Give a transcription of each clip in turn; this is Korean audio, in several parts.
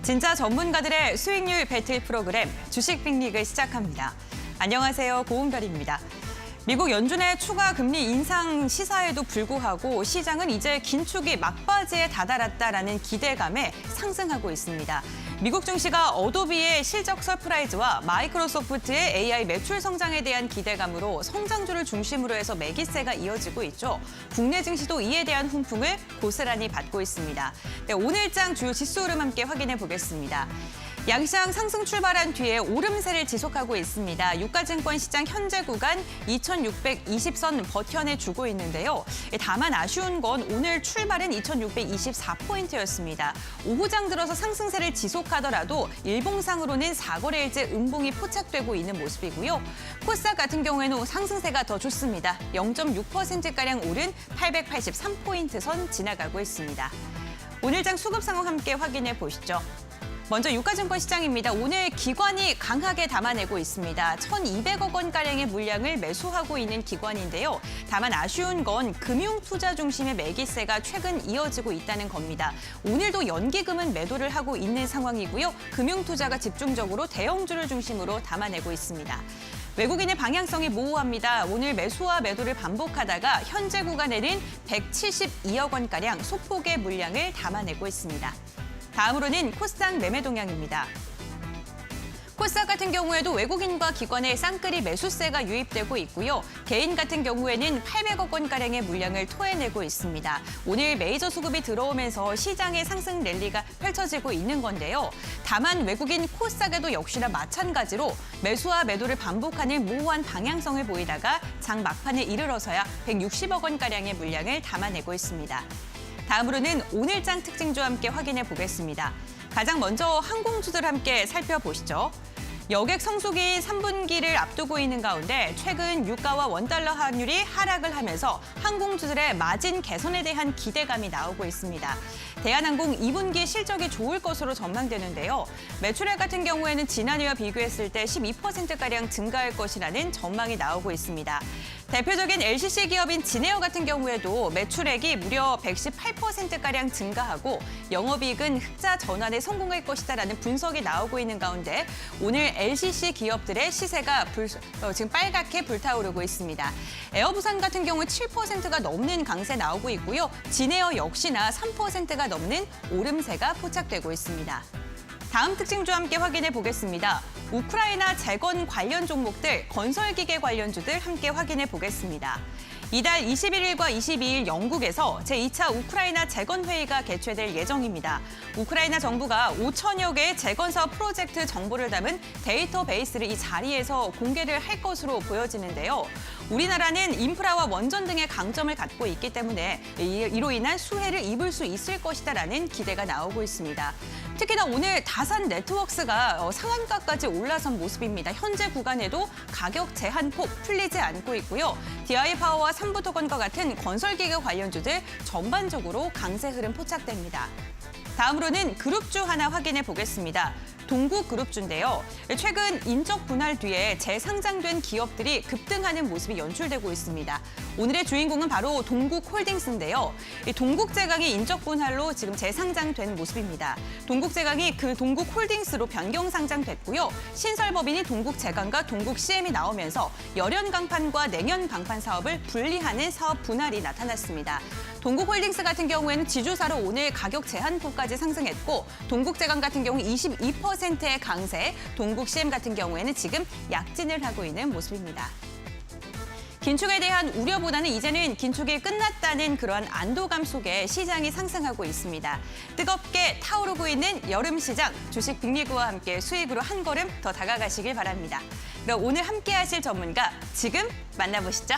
진짜 전문가들의 수익률 배틀 프로그램 주식 빅리그 시작합니다. 안녕하세요. 고은별입니다. 미국 연준의 추가 금리 인상 시사에도 불구하고 시장은 이제 긴축이 막바지에 다다랐다라는 기대감에 상승하고 있습니다. 미국 증시가 어도비의 실적 서프라이즈와 마이크로소프트의 AI 매출 성장에 대한 기대감으로 성장주를 중심으로 해서 매기세가 이어지고 있죠. 국내 증시도 이에 대한 훈풍을 고스란히 받고 있습니다. 네, 오늘장 주요 지수 흐름 함께 확인해 보겠습니다. 양시장 상승 출발한 뒤에 오름세를 지속하고 있습니다. 유가증권 시장 현재 구간 2,620선 버텨내주고 있는데요. 다만 아쉬운 건 오늘 출발은 2,624포인트였습니다. 오후장 들어서 상승세를 지속하더라도 일봉상으로는 4거래일째 음봉이 포착되고 있는 모습이고요. 코스닥 같은 경우에는 상승세가 더 좋습니다. 0.6%가량 오른 883포인트 선 지나가고 있습니다. 오늘장 수급 상황 함께 확인해 보시죠. 먼저 유가증권 시장입니다. 오늘 기관이 강하게 담아내고 있습니다. 1,200억 원가량의 물량을 매수하고 있는 기관인데요. 다만 아쉬운 건 금융투자 중심의 매기세가 최근 이어지고 있다는 겁니다. 오늘도 연기금은 매도를 하고 있는 상황이고요. 금융투자가 집중적으로 대형주를 중심으로 담아내고 있습니다. 외국인의 방향성이 모호합니다. 오늘 매수와 매도를 반복하다가 현재 구간에는 172억 원가량 소폭의 물량을 담아내고 있습니다. 다음으로는 코스닥 매매 동향입니다. 코스닥 같은 경우에도 외국인과 기관의 쌍끌이 매수세가 유입되고 있고요. 개인 같은 경우에는 800억 원가량의 물량을 토해내고 있습니다. 오늘 메이저 수급이 들어오면서 시장의 상승 랠리가 펼쳐지고 있는 건데요. 다만 외국인 코스닥에도 역시나 마찬가지로 매수와 매도를 반복하는 모호한 방향성을 보이다가 장 막판에 이르러서야 160억 원가량의 물량을 담아내고 있습니다. 다음으로는 오늘장 특징주 함께 확인해 보겠습니다. 가장 먼저 항공주들 함께 살펴보시죠. 여객 성수기 3분기를 앞두고 있는 가운데 최근 유가와 원달러 환율이 하락을 하면서 항공주들의 마진 개선에 대한 기대감이 나오고 있습니다. 대한항공 2분기 실적이 좋을 것으로 전망되는데요. 매출액 같은 경우에는 지난해와 비교했을 때 12%가량 증가할 것이라는 전망이 나오고 있습니다. 대표적인 LCC 기업인 진에어 같은 경우에도 매출액이 무려 118%가량 증가하고 영업이익은 흑자 전환에 성공할 것이다라는 분석이 나오고 있는 가운데 오늘 LCC 기업들의 시세가 지금 빨갛게 불타오르고 있습니다. 에어부산 같은 경우 7%가 넘는 강세 나오고 있고요. 진에어 역시나 3%가 넘는 오름세가 포착되고 있습니다. 다음 특징주 함께 확인해 보겠습니다. 우크라이나 재건 관련 종목들, 건설기계 관련주들 함께 확인해 보겠습니다. 이달 21일과 22일 영국에서 제2차 우크라이나 재건회의가 개최될 예정입니다. 우크라이나 정부가 5천여 개의 재건사업 프로젝트 정보를 담은 데이터베이스를 이 자리에서 공개를 할 것으로 보여지는데요. 우리나라는 인프라와 원전 등의 강점을 갖고 있기 때문에 이로 인한 수혜를 입을 수 있을 것이다라는 기대가 나오고 있습니다. 특히나 오늘 다산 네트워크스가 상한가까지 올라선 모습입니다. 현재 구간에도 가격 제한폭 풀리지 않고 있고요. DI파워와 삼부토건과 같은 건설기계 관련주들 전반적으로 강세 흐름 포착됩니다. 다음으로는 그룹주 하나 확인해 보겠습니다. 동국그룹주인데요. 최근 인적 분할 뒤에 재상장된 기업들이 급등하는 모습이 연출되고 있습니다. 오늘의 주인공은 바로 동국홀딩스인데요. 동국제강이 인적 분할로 지금 재상장된 모습입니다. 동국제강이 그 동국홀딩스로 변경 상장됐고요. 신설법인이 동국제강과 동국CM이 나오면서 열연 강판과 냉연 강판 사업을 분리하는 사업 분할이 나타났습니다. 동국홀딩스 같은 경우에는 지주사로 오늘 가격 제한폭까지 상승했고 동국제강 같은 경우 22%의 강세, 동국CM 같은 경우에는 지금 약진을 하고 있는 모습입니다. 긴축에 대한 우려보다는 이제는 긴축이 끝났다는 그러한 안도감 속에 시장이 상승하고 있습니다. 뜨겁게 타오르고 있는 여름 시장, 주식 빅리그와 함께 수익으로 한 걸음 더 다가가시길 바랍니다. 그럼 오늘 함께 하실 전문가 지금 만나보시죠.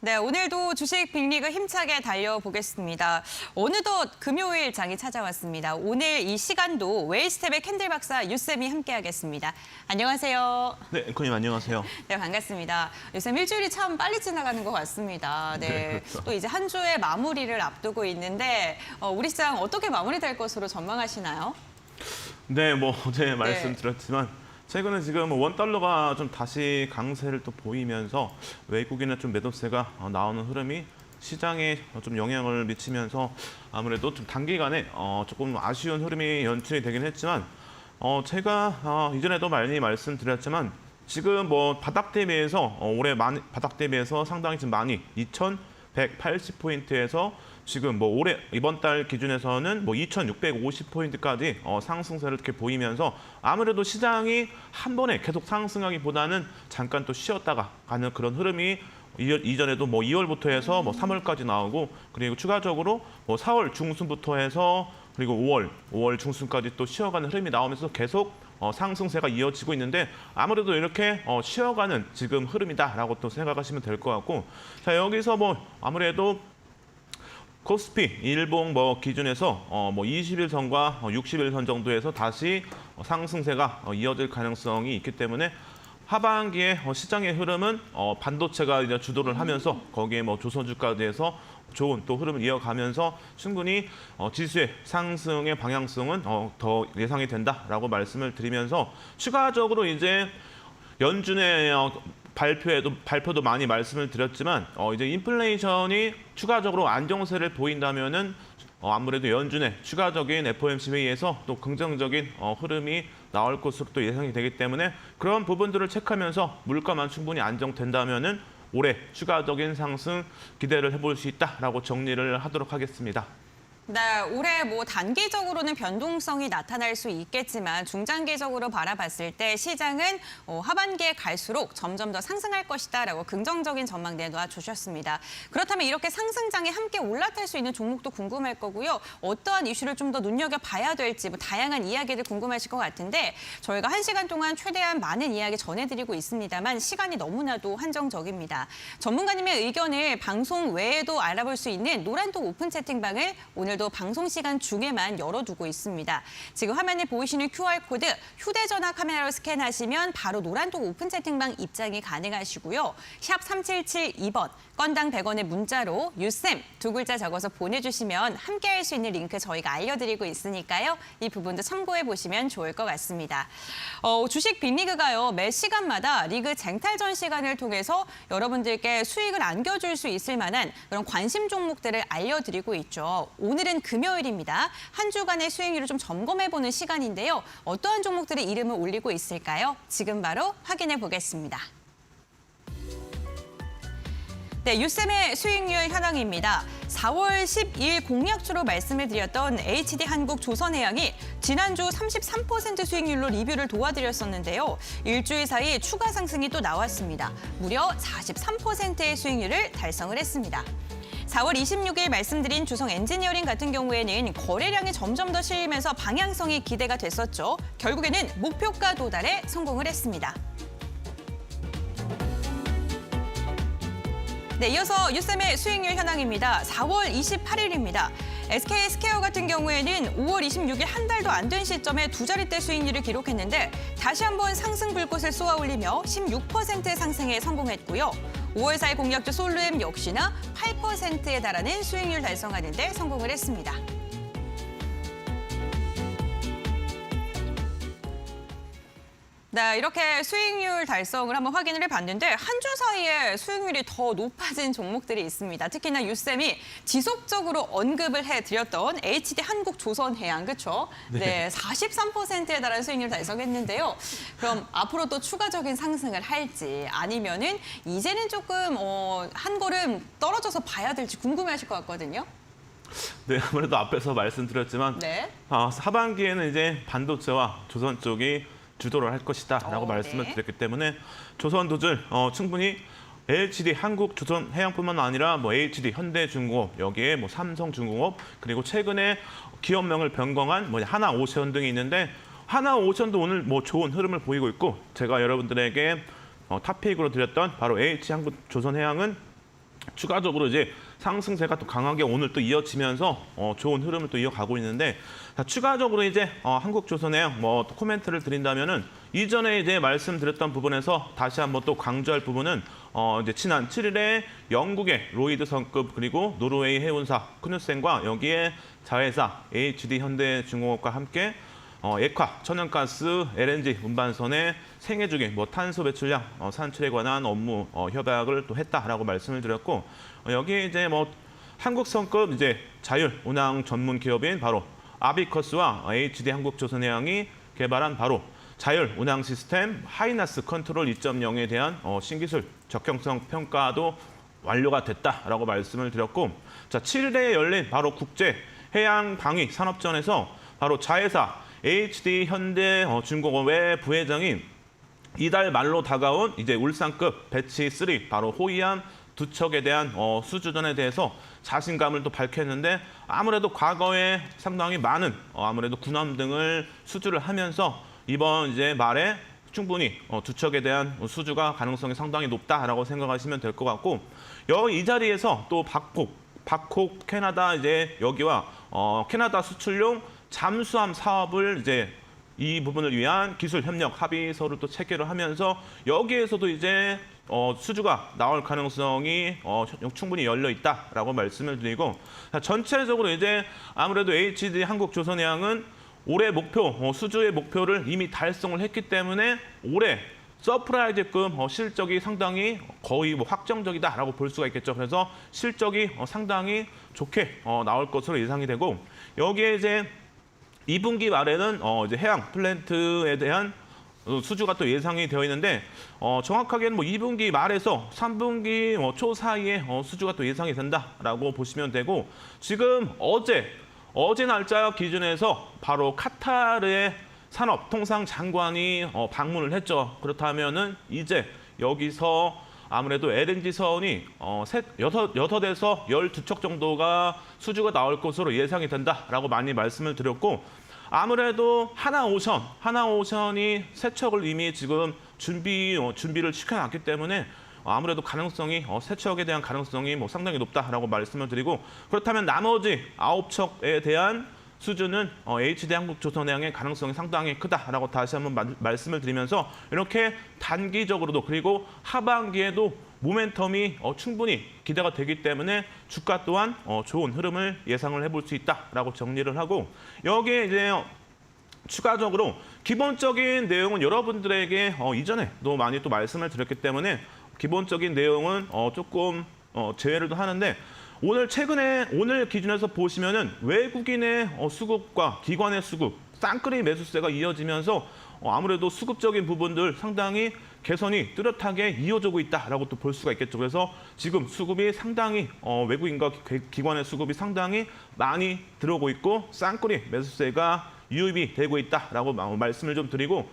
네, 오늘도 주식 빅리그 힘차게 달려보겠습니다. 어느덧 금요일 장이 찾아왔습니다. 오늘 이 시간도 웨이스텝의 캔들 박사 유쌤이 함께하겠습니다. 안녕하세요. 네, 앵커님 안녕하세요. 네, 반갑습니다. 유쌤 일주일이 참 빨리 지나가는 것 같습니다. 네, 그렇죠. 또 이제 한 주의 마무리를 앞두고 있는데 우리 시장 어떻게 마무리될 것으로 전망하시나요? 네, 뭐 어제 말씀드렸지만 최근에 지금 원달러가 좀 다시 강세를 또 보이면서 외국인의 좀 매도세가 나오는 흐름이 시장에 좀 영향을 미치면서 아무래도 좀 단기간에 조금 아쉬운 흐름이 연출이 되긴 했지만 제가 이전에도 많이 말씀드렸지만 지금 뭐 바닥 대비해서 올해 바닥 대비해서 상당히 좀 많이 2,180포인트에서 지금 뭐 올해 이번 달 기준에서는 뭐 2,650포인트까지 상승세를 이렇게 보이면서 아무래도 시장이 한 번에 계속 상승하기보다는 잠깐 또 쉬었다가 가는 그런 흐름이 이전에도 뭐 2월부터 해서 뭐 3월까지 나오고 그리고 추가적으로 뭐 4월 중순부터 해서 그리고 5월 중순까지 또 쉬어가는 흐름이 나오면서 계속 상승세가 이어지고 있는데 아무래도 이렇게 쉬어가는 지금 흐름이다라고 또 생각하시면 될 것 같고 자 여기서 뭐 아무래도 코스피 일봉 뭐 기준에서 뭐 20일선과 60일선 정도에서 다시 상승세가 이어질 가능성이 있기 때문에 하반기에 시장의 흐름은 반도체가 이제 주도를 하면서 거기에 뭐 조선주까지 해서 좋은 또 흐름을 이어가면서 충분히 지수의 상승의 방향성은 더 예상이 된다라고 말씀을 드리면서 추가적으로 이제 연준의 발표도 많이 말씀을 드렸지만 이제 인플레이션이 추가적으로 안정세를 보인다면은 아무래도 연준의 추가적인 FOMC 회의에서 또 긍정적인 흐름이 나올 것으로 또 예상이 되기 때문에 그런 부분들을 체크하면서 물가만 충분히 안정된다면은 올해 추가적인 상승 기대를 해볼 수 있다라고 정리를 하도록 하겠습니다. 네, 올해 뭐 단기적으로는 변동성이 나타날 수 있겠지만 중장기적으로 바라봤을 때 시장은 하반기에 갈수록 점점 더 상승할 것이다라고 긍정적인 전망 내놓아 주셨습니다. 그렇다면 이렇게 상승장에 함께 올라탈 수 있는 종목도 궁금할 거고요. 어떠한 이슈를 좀 더 눈여겨봐야 될지 뭐 다양한 이야기들 궁금하실 것 같은데 저희가 1시간 동안 최대한 많은 이야기 전해드리고 있습니다만 시간이 너무나도 한정적입니다. 전문가님의 의견을 방송 외에도 알아볼 수 있는 노란톡 오픈 채팅방을 오늘도 방송 시간 중에만 열어두고 있습니다. 지금 화면에 보이시는 QR코드 휴대전화 카메라로 스캔하시면 바로 노란톡 오픈 채팅방 입장이 가능하시고요. 샵 3772번 건당 100원의 문자로 유쌤 두 글자 적어서 보내주시면 함께할 수 있는 링크 저희가 알려드리고 있으니까요. 이 부분도 참고해 보시면 좋을 것 같습니다. 주식 빅리그가요. 매 시간마다 리그 쟁탈전 시간을 통해서 여러분들께 수익을 안겨줄 수 있을 만한 그런 관심 종목들을 알려드리고 있죠. 오늘은 금요일입니다. 한 주간의 수익률을 좀 점검해보는 시간인데요. 어떠한 종목들이 이름을 올리고 있을까요? 지금 바로 확인해 보겠습니다. 네, 유쌤의 수익률 현황입니다. 4월 12일 공약주로 말씀을 드렸던 HD한국 조선해양이 지난주 33% 수익률로 리뷰를 도와드렸었는데요. 일주일 사이 추가 상승이 또 나왔습니다. 무려 43%의 수익률을 달성을 했습니다. 4월 26일 말씀드린 주성 엔지니어링 같은 경우에는 거래량이 점점 더 실리면서 방향성이 기대가 됐었죠. 결국에는 목표가 도달에 성공을 했습니다. 네, 이어서 유쌤의 수익률 현황입니다. 4월 28일입니다. SK스퀘어 같은 경우에는 5월 26일 한 달도 안 된 시점에 두 자릿대 수익률을 기록했는데 다시 한번 상승 불꽃을 쏘아올리며 16% 상승에 성공했고요. 5월 4일 공약주 솔루엠 역시나 8%에 달하는 수익률 달성하는 데 성공을 했습니다. 네, 이렇게 수익률 달성을 한번 확인을 해봤는데 한 주 사이에 수익률이 더 높아진 종목들이 있습니다. 특히나 유쌤이 지속적으로 언급을 해드렸던 HD한국 조선해양, 그렇죠? 네, 43%에 달하는 수익률 달성했는데요. 그럼 앞으로 또 추가적인 상승을 할지 아니면은 이제는 조금 한 걸음 떨어져서 봐야 될지 궁금해하실 것 같거든요. 네, 아무래도 앞에서 말씀드렸지만 하반기에는 이제 반도체와 조선 쪽이 주도를 할 것이다라고 말씀을 드렸기 때문에 조선도질 충분히 LHD 한국조선해양뿐만 아니라 뭐 HD 현대중공업 여기에 뭐 삼성중공업 그리고 최근에 기업명을 변경한 뭐 하나오션 등이 있는데 하나오션도 오늘 뭐 좋은 흐름을 보이고 있고 제가 여러분들에게 탑픽으로 드렸던 바로 LH 한국조선해양은 추가적으로 이제 상승세가 또 강하게 오늘 또 이어지면서 좋은 흐름을 또 이어가고 있는데, 자, 추가적으로 이제 한국조선해양 뭐 코멘트를 드린다면은 이전에 이제 말씀드렸던 부분에서 다시 한번 또 강조할 부분은 이제 지난 7일에 영국의 로이드 선급 그리고 노르웨이 해운사 크누센과 여기에 자회사 HD 현대중공업과 함께 액화, 천연가스, LNG 운반선의 생애 주기, 뭐 탄소 배출량, 산출에 관한 업무 협약을 또 했다라고 말씀을 드렸고, 여기에 이제 뭐 한국 선급 이제 자율 운항 전문 기업인 바로 아비커스와 HD 한국조선해양이 개발한 바로 자율 운항 시스템 하이나스 컨트롤 2.0에 대한 신기술 적형성 평가도 완료가 됐다라고 말씀을 드렸고, 자, 7일에 열린 바로 국제 해양 방위 산업전에서 바로 자회사 HD 현대중공업의 부회장인 이달 말로 다가온 이제 울산급 배치 3 바로 호위함 두 척에 대한 수주전에 대해서 자신감을 또 밝혔는데, 아무래도 과거에 상당히 많은 아무래도 군함 등을 수주를 하면서 이번 이제 말에 충분히 두 척에 대한 수주가 가능성이 상당히 높다라고 생각하시면 될 것 같고, 이 자리에서 또 박콕 캐나다 이제 여기와 캐나다 수출용 잠수함 사업을 이제 이 부분을 위한 기술 협력 합의서를 또 체결을 하면서 여기에서도 이제 수주가 나올 가능성이 충분히 열려 있다라고 말씀을 드리고, 전체적으로 이제 아무래도 HD 한국조선해양은 올해 목표 수주의 목표를 이미 달성을 했기 때문에 올해 서프라이즈급 실적이 상당히 거의 뭐 확정적이다라고 볼 수가 있겠죠. 그래서 실적이 상당히 좋게 나올 것으로 예상이 되고, 여기에 이제 2분기 말에는 이제 해양 플랜트에 대한 수주가 또 예상이 되어 있는데, 정확하게는 뭐 2분기 말에서 3분기 초 사이에 수주가 또 예상이 된다라고 보시면 되고, 지금 어제 날짜 기준에서 바로 카타르의 산업통상장관이 방문을 했죠. 그렇다면은 이제 여기서 아무래도 LNG선이 6에서 12척 정도가 수주가 나올 것으로 예상이 된다라고 많이 말씀을 드렸고, 아무래도 하나오션이 3척을 이미 지금 준비를 시켜놨기 때문에 아무래도 가능성이 3척에 대한 가능성이 뭐 상당히 높다라고 말씀을 드리고, 그렇다면 나머지 9척에 대한 수주는 HD 한국조선해양의 가능성이 상당히 크다라고 다시 한번 말씀을 드리면서, 이렇게 단기적으로도 그리고 하반기에도 모멘텀이 충분히 기대가 되기 때문에 주가 또한 좋은 흐름을 예상을 해볼 수 있다라고 정리를 하고, 여기에 이제 추가적으로 기본적인 내용은 여러분들에게 이전에도 많이 또 말씀을 드렸기 때문에 기본적인 내용은 조금 제외를 하는데, 오늘 기준에서 보시면은 외국인의 수급과 기관의 수급, 쌍끌이 매수세가 이어지면서 아무래도 수급적인 부분들 상당히 개선이 뚜렷하게 이어지고 있다라고 또 볼 수가 있겠죠. 그래서 지금 수급이 상당히 외국인과 기관의 수급이 상당히 많이 들어오고 있고, 쌍끌이 매수세가 유입이 되고 있다라고 말씀을 좀 드리고,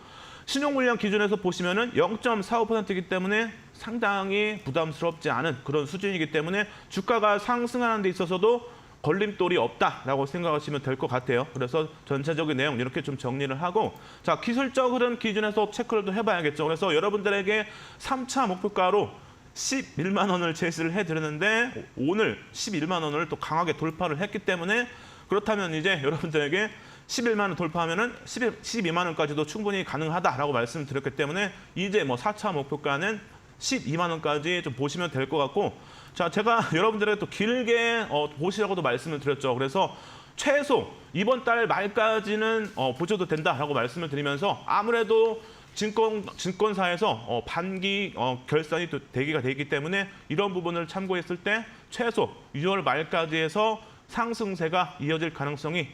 신용물량 기준에서 보시면은 0.45%이기 때문에 상당히 부담스럽지 않은 그런 수준이기 때문에 주가가 상승하는 데 있어서도 걸림돌이 없다라고 생각하시면 될 것 같아요. 그래서 전체적인 내용 이렇게 좀 정리를 하고, 자, 기술적 흐름 기준에서 체크를 또 해봐야겠죠. 그래서 여러분들에게 3차 목표가로 11만 원을 제시를 해드렸는데 오늘 11만 원을 또 강하게 돌파를 했기 때문에, 그렇다면 이제 여러분들에게 11만 원 돌파하면은 12만 원까지도 충분히 가능하다라고 말씀드렸기 때문에 이제 뭐 4차 목표가는 12만 원까지 좀 보시면 될 것 같고, 자, 제가 여러분들에게 또 길게 보시라고도 말씀을 드렸죠. 그래서 최소 이번 달 말까지는 보셔도 된다라고 말씀을 드리면서, 아무래도 증권사에서 반기 결산이 또 대기가 되기 때문에 이런 부분을 참고했을 때 최소 6월 말까지 해서 상승세가 이어질 가능성이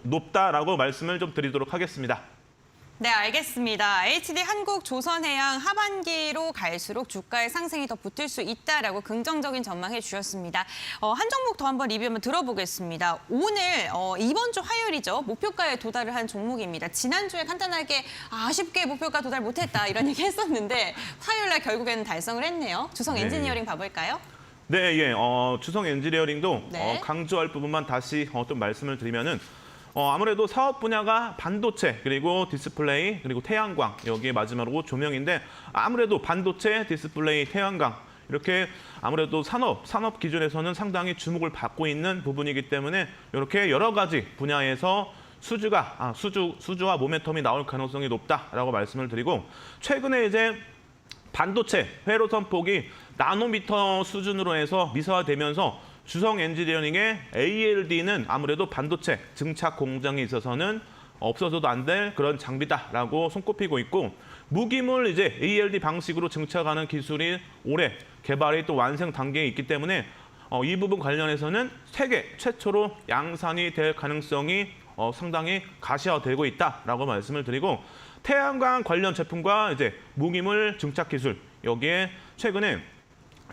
높다라고 말씀을 좀 드리도록 하겠습니다. 네, 알겠습니다. HD 한국조선해양 하반기로 갈수록 주가의 상승이 더 붙을 수 있다라고 긍정적인 전망해 주셨습니다. 한 종목 더 한번 리뷰 한번 들어보겠습니다. 오늘 이번 주 화요일이죠. 목표가에 도달을 한 종목입니다. 지난주에 간단하게 아쉽게 목표가 도달 못했다 이런 얘기 했었는데 화요일 날 결국에는 달성을 했네요. 주성 엔지니어링 봐볼까요? 네, 예. 주성 엔지니어링도 네. 강조할 부분만 다시 좀 말씀을 드리면은, 아무래도 사업 분야가 반도체, 그리고 디스플레이, 그리고 태양광, 여기에 마지막으로 조명인데, 아무래도 반도체, 디스플레이, 태양광 이렇게 아무래도 산업 기준에서는 상당히 주목을 받고 있는 부분이기 때문에 이렇게 여러 가지 분야에서 수주와 모멘텀이 나올 가능성이 높다라고 말씀을 드리고, 최근에 이제 반도체 회로 선폭이 나노미터 수준으로 해서 미사화되면서 주성 엔지니어링의 ALD는 아무래도 반도체 증착 공정에 있어서는 없어서도 안 될 그런 장비다라고 손꼽히고 있고, 무기물 이제 ALD 방식으로 증착하는 기술이 올해 개발이 또 완성 단계에 있기 때문에 이 부분 관련해서는 세계 최초로 양산이 될 가능성이 상당히 가시화되고 있다라고 말씀을 드리고, 태양광 관련 제품과 이제 무기물 증착 기술, 여기에 최근에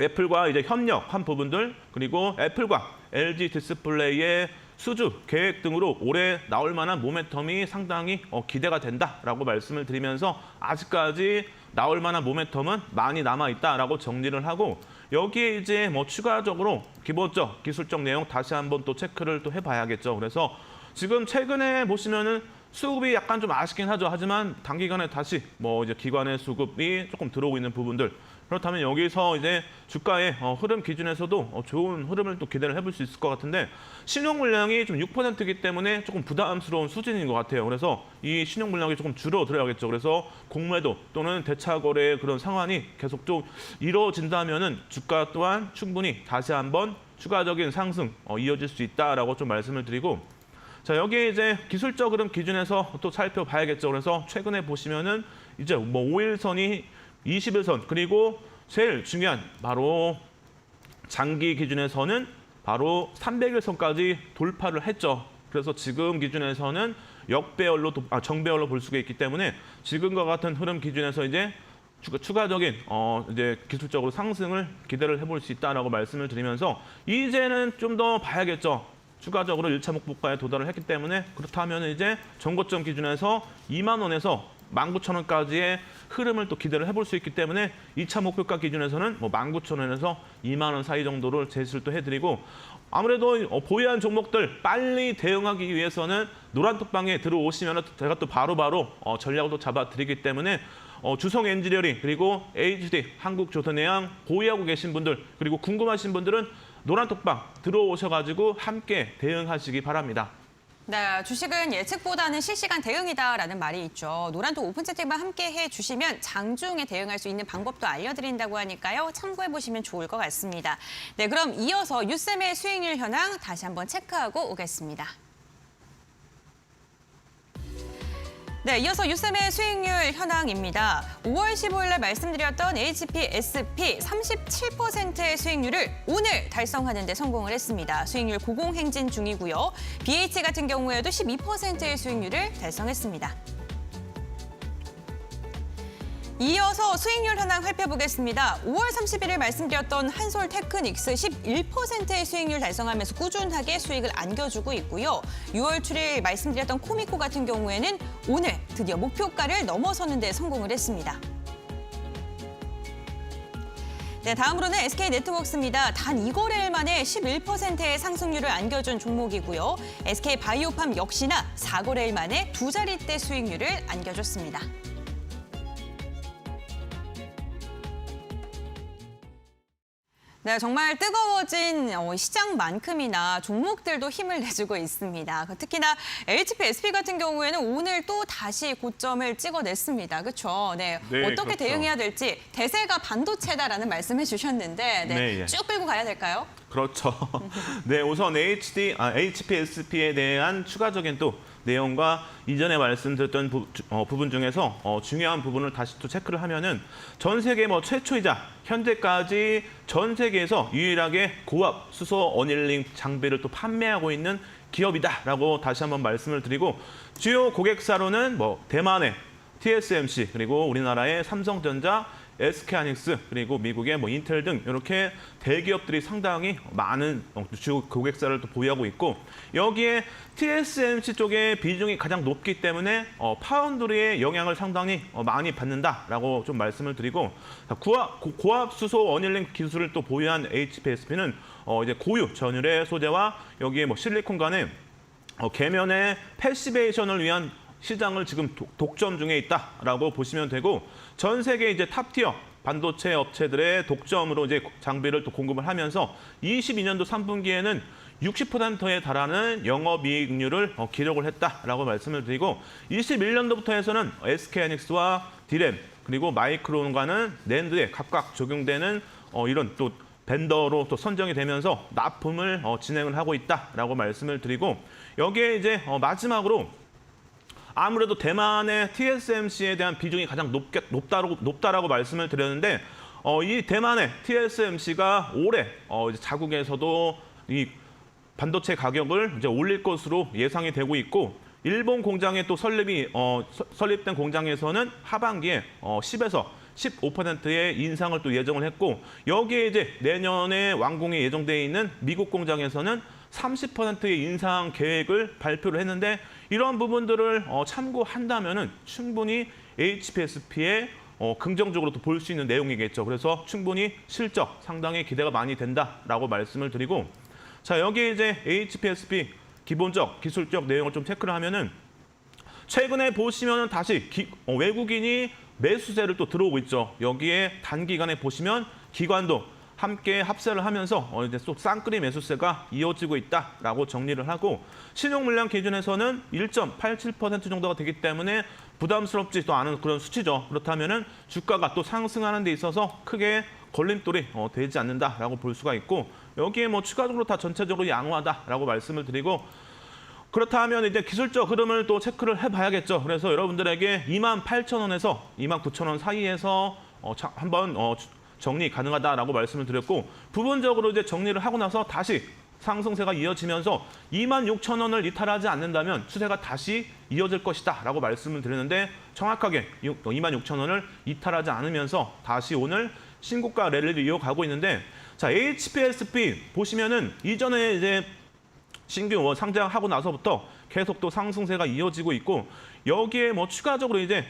애플과 이제 협력한 부분들, 그리고 애플과 LG 디스플레이의 수주 계획 등으로 올해 나올 만한 모멘텀이 상당히 기대가 된다라고 말씀을 드리면서, 아직까지 나올 만한 모멘텀은 많이 남아 있다라고 정리를 하고, 여기에 이제 뭐 추가적으로 기본적 기술적 내용 다시 한번 또 체크를 또 해봐야겠죠. 그래서 지금 최근에 보시면은 수급이 약간 좀 아쉽긴 하죠. 하지만 단기간에 다시 뭐 이제 기관의 수급이 조금 들어오고 있는 부분들, 그렇다면 여기서 이제 주가의 흐름 기준에서도 좋은 흐름을 또 기대를 해볼 수 있을 것 같은데, 신용 물량이 좀 6%이기 때문에 조금 부담스러운 수준인 것 같아요. 그래서 이 신용 물량이 조금 줄어들어야겠죠. 그래서 공매도 또는 대차 거래의 그런 상황이 계속 좀 이루어진다면은 주가 또한 충분히 다시 한번 추가적인 상승 이어질 수 있다라고 좀 말씀을 드리고, 자, 여기에 이제 기술적 흐름 기준에서 또 살펴봐야겠죠. 그래서 최근에 보시면은 이제 뭐 5일선이 21선, 그리고 제일 중요한 바로 장기 기준에서는 바로 300일선까지 돌파를 했죠. 그래서 지금 기준에서는 정배열로 볼 수가 있기 때문에 지금과 같은 흐름 기준에서 이제 추가적인 이제 기술적으로 상승을 기대를 해볼 수 있다라고 말씀을 드리면서, 이제는 좀 더 봐야겠죠. 추가적으로 1차 목표가에 도달을 했기 때문에, 그렇다면 이제 전고점 기준에서 2만 원에서 19,000원까지의 흐름을 또 기대를 해볼 수 있기 때문에 2차 목표가 기준에서는 뭐 19,000원에서 2만 원 사이 정도를 제시를 또 해드리고, 아무래도 보유한 종목들 빨리 대응하기 위해서는 노란톡방에 들어오시면 제가 또 바로바로 전략을 또 잡아드리기 때문에 주성 엔지니어링 그리고 HD 한국조선해양 보유하고 계신 분들, 그리고 궁금하신 분들은 노란톡방 들어오셔가지고 함께 대응하시기 바랍니다. 네, 주식은 예측보다는 실시간 대응이다라는 말이 있죠. 노란톡 오픈 채팅방 함께 해주시면 장중에 대응할 수 있는 방법도 알려드린다고 하니까요. 참고해보시면 좋을 것 같습니다. 네, 그럼 이어서 유쌤의 수익률 현황 다시 한번 체크하고 오겠습니다. 네, 이어서 유쌤의 수익률 현황입니다. 5월 15일 날 말씀드렸던 HPSP 37%의 수익률을 오늘 달성하는 데 성공을 했습니다. 수익률 고공행진 중이고요. BH 같은 경우에도 12%의 수익률을 달성했습니다. 이어서 수익률 현황 살펴보겠습니다. 5월 31일 말씀드렸던 한솔테크닉스 11%의 수익률 달성하면서 꾸준하게 수익을 안겨주고 있고요. 6월 7일 말씀드렸던 코미코 같은 경우에는 오늘 드디어 목표가를 넘어서는 데 성공을 했습니다. 네, 다음으로는 SK네트워크스입니다. 단 2거래일 만에 11%의 상승률을 안겨준 종목이고요. SK바이오팜 역시나 4거래일 만에 두 자릿대 수익률을 안겨줬습니다. 네, 정말 뜨거워진 시장만큼이나 종목들도 힘을 내주고 있습니다. 특히나 HPSP 같은 경우에는 오늘 또 다시 고점을 찍어냈습니다. 그렇죠? 네, 네, 어떻게 그렇죠. 대응해야 될지 대세가 반도체다라는 말씀해 주셨는데 네, 예. 쭉 끌고 가야 될까요? 그렇죠. 네, 우선 HPSP에 대한 추가적인 또 내용과 이전에 말씀드렸던 부분 중에서 중요한 부분을 다시 또 체크를 하면은 전 세계 최초이자 현재까지 전 세계에서 유일하게 고압 수소 어닐링 장비를 또 판매하고 있는 기업이다라고 다시 한번 말씀을 드리고, 주요 고객사로는 대만의 TSMC, 그리고 우리나라의 삼성전자, SK하이닉스, 그리고 미국의 인텔 등 이렇게 대기업들이 상당히 많은 주 고객사를 또 보유하고 있고, 여기에 TSMC 쪽의 비중이 가장 높기 때문에 파운드리의 영향을 상당히 많이 받는다라고 좀 말씀을 드리고, 고압 수소 어닐링 기술을 또 보유한 HPSP는 이제 고유 전율의 소재와 여기에 실리콘 간의 계면의 패시베이션을 위한 시장을 지금 독점 중에 있다라고 보시면 되고, 전 세계 이제 탑티어 반도체 업체들의 독점으로 이제 장비를 또 공급을 하면서 22년도 3분기에는 60%에 달하는 영업이익률을 기록을 했다라고 말씀을 드리고 21년도부터 해서는 SK하이닉스와 디램 그리고 마이크론과는 낸드에 각각 적용되는 이런 또 벤더로 또 선정이 되면서 납품을 진행을 하고 있다라고 말씀을 드리고 여기에 이제 마지막으로 아무래도 대만의 TSMC에 대한 비중이 가장 높다라고 말씀을 드렸는데 이 대만의 TSMC가 올해 이제 자국에서도 이 반도체 가격을 이제 올릴 것으로 예상이 되고 있고 일본 공장에 또 설립된 공장에서는 하반기에 10에서 15%의 인상을 또 예정을 했고 여기에 이제 내년에 완공이 예정돼 있는 미국 공장에서는 30%의 인상 계획을 발표를 했는데 이런 부분들을 참고한다면은 충분히 HPSP에 긍정적으로 또 볼 수 있는 내용이겠죠. 그래서 충분히 실적 상당히 기대가 많이 된다라고 말씀을 드리고 자 여기에 이제 HPSP 기본적 기술적 내용을 좀 체크를 하면은 최근에 보시면은 다시 외국인이 매수세를 또 들어오고 있죠. 여기에 단기간에 보시면 기관도 함께 합세를 하면서 이제 또 쌍끌이 매수세가 이어지고 있다라고 정리를 하고 신용 물량 기준에서는 1.87% 정도가 되기 때문에 부담스럽지도 않은 그런 수치죠. 그렇다면은 주가가 또 상승하는 데 있어서 크게 걸림돌이 되지 않는다라고 볼 수가 있고 여기에 뭐 추가적으로 다 전체적으로 양호하다라고 말씀을 드리고 그렇다면 이제 기술적 흐름을 또 체크를 해봐야겠죠. 그래서 여러분들에게 28,000원에서 29,000원 사이에서 한번 정리 가능하다라고 말씀을 드렸고 부분적으로 이제 정리를 하고 나서 다시 상승세가 이어지면서 26,000원을 이탈하지 않는다면 추세가 다시 이어질 것이다라고 말씀을 드렸는데 정확하게 26,000원을 이탈하지 않으면서 다시 오늘 신고가 랠리를 이어가고 있는데 자 HPSP 보시면은 이전에 이제 신규 상장하고 나서부터 계속 또 상승세가 이어지고 있고 여기에 뭐 추가적으로 이제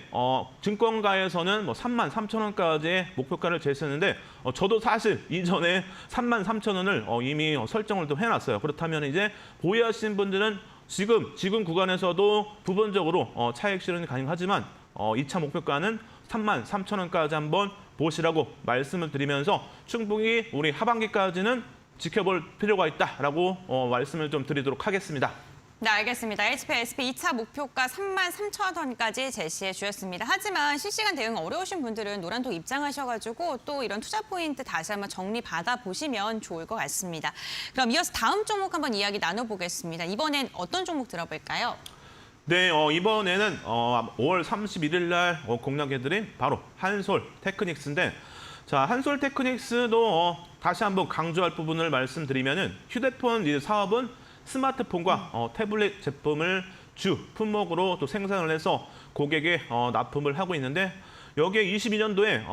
증권가에서는 뭐 33,000원까지의 목표가를 제시했는데 저도 사실 이전에 33,000원을 이미 설정을 또 해놨어요. 그렇다면 이제 보유하신 분들은 지금 구간에서도 부분적으로 차익 실현이 가능하지만 2차 목표가는 33,000원까지 한번 보시라고 말씀을 드리면서 충분히 우리 하반기까지는 지켜볼 필요가 있다라고 말씀을 좀 드리도록 하겠습니다. 네, 알겠습니다. HPSP 2차 목표가 33,000원까지 제시해 주셨습니다. 하지만 실시간 대응 어려우신 분들은 노란톡 입장하셔가지고 또 이런 투자 포인트 다시 한번 정리 받아보시면 좋을 것 같습니다. 그럼 이어서 다음 종목 한번 이야기 나눠보겠습니다. 이번엔 어떤 종목 들어볼까요? 네, 이번에는 5월 31일 날 공략해드린 바로 한솔 테크닉스인데 자, 한솔 테크닉스도 다시 한번 강조할 부분을 말씀드리면은 휴대폰 사업은 스마트폰과 태블릿 제품을 주 품목으로 또 생산을 해서 고객에 납품을 하고 있는데 여기에 22년도에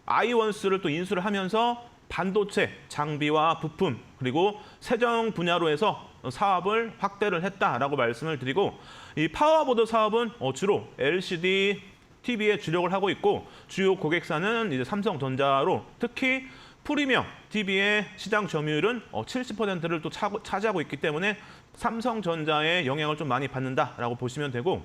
아이원스를 또 인수를 하면서 반도체 장비와 부품 그리고 세정 분야로 해서 사업을 확대를 했다라고 말씀을 드리고 이 파워보드 사업은 주로 LCD TV에 주력을 하고 있고 주요 고객사는 이제 삼성전자로 특히 프리미엄 TV의 시장 점유율은 70%를 또 차지하고 있기 때문에 삼성전자의 영향을 좀 많이 받는다라고 보시면 되고